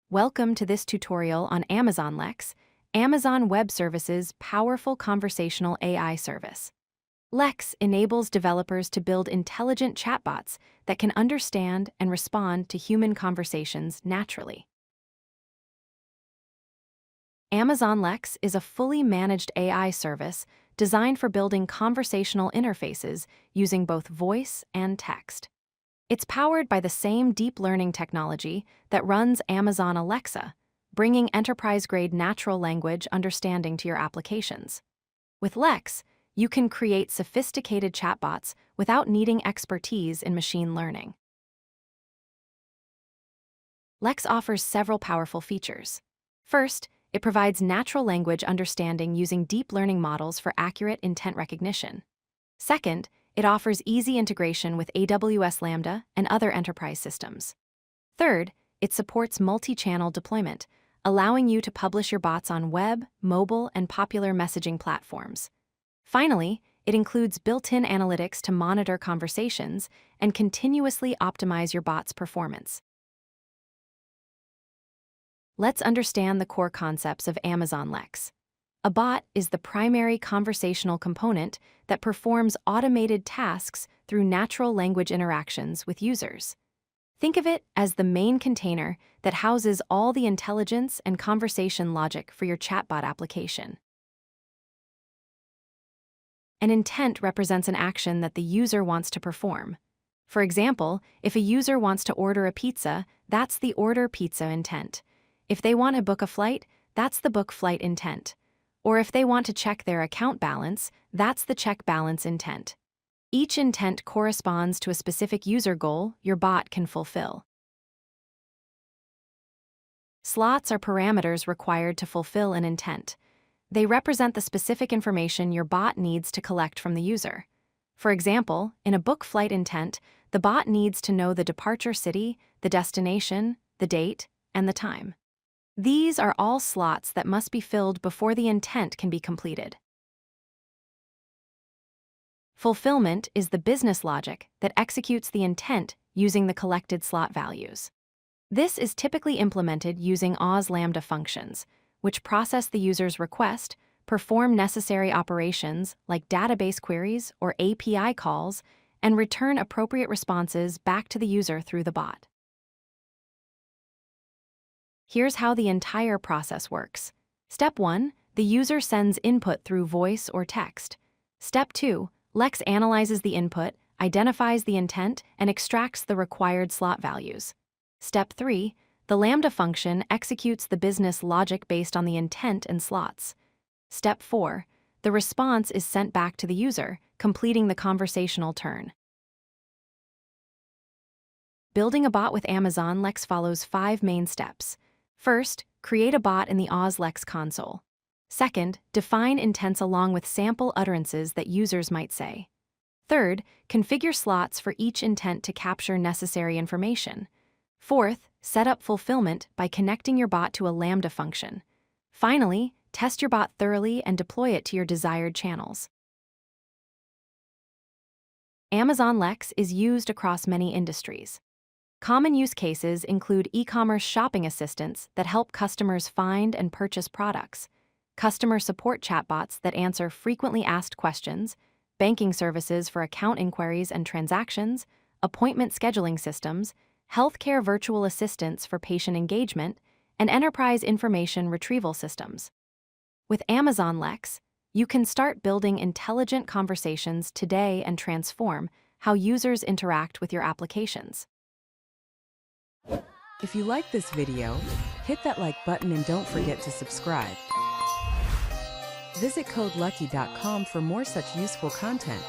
Welcome to this tutorial on Amazon Lex, Amazon Web Services' powerful conversational AI service. Lex enables developers to build intelligent chatbots that can understand and respond to human conversations naturally. Amazon Lex is a fully managed AI service designed for building conversational interfaces using both voice and text. It's powered by the same deep learning technology that runs Amazon Alexa, bringing enterprise-grade natural language understanding to your applications. With Lex, you can create sophisticated chatbots without needing expertise in machine learning. Lex offers several powerful features. First, it provides natural language understanding using deep learning models for accurate intent recognition. Second, it offers easy integration with AWS Lambda and other enterprise systems. Third, it supports multi-channel deployment, allowing you to publish your bots on web, mobile, and popular messaging platforms. Finally, it includes built-in analytics to monitor conversations and continuously optimize your bot's performance. Let's understand the core concepts of Amazon Lex. A bot is the primary conversational component that performs automated tasks through natural language interactions with users. Think of it as the main container that houses all the intelligence and conversation logic for your chatbot application. An intent represents an action that the user wants to perform. For example, if a user wants to order a pizza, that's the order pizza intent. If they want to book a flight, that's the book flight intent. Or if they want to check their account balance, that's the check balance intent. Each intent corresponds to a specific user goal your bot can fulfill. Slots are parameters required to fulfill an intent. They represent the specific information your bot needs to collect from the user. For example, in a book flight intent, the bot needs to know the departure city, the destination, the date, and the time. These are all slots that must be filled before the intent can be completed. Fulfillment is the business logic that executes the intent using the collected slot values. This is typically implemented using AWS Lambda functions, which process the user's request, perform necessary operations like database queries or API calls, and return appropriate responses back to the user through the bot. Here's how the entire process works. Step 1, the user sends input through voice or text. Step 2, Lex analyzes the input, identifies the intent, and extracts the required slot values. Step 3, the Lambda function executes the business logic based on the intent and slots. Step 4, the response is sent back to the user, completing the conversational turn. Building a bot with Amazon Lex follows 5 main steps. First, create a bot in the AWS Lex console. Second, define intents along with sample utterances that users might say. Third, configure slots for each intent to capture necessary information. Fourth, set up fulfillment by connecting your bot to a Lambda function. Finally, test your bot thoroughly and deploy it to your desired channels. Amazon Lex is used across many industries. Common use cases include e-commerce shopping assistants that help customers find and purchase products, customer support chatbots that answer frequently asked questions, banking services for account inquiries and transactions, appointment scheduling systems, healthcare virtual assistants for patient engagement, and enterprise information retrieval systems. With Amazon Lex, you can start building intelligent conversations today and transform how users interact with your applications. If you like this video, hit that like button and don't forget to subscribe. Visit codelucky.com for more such useful content.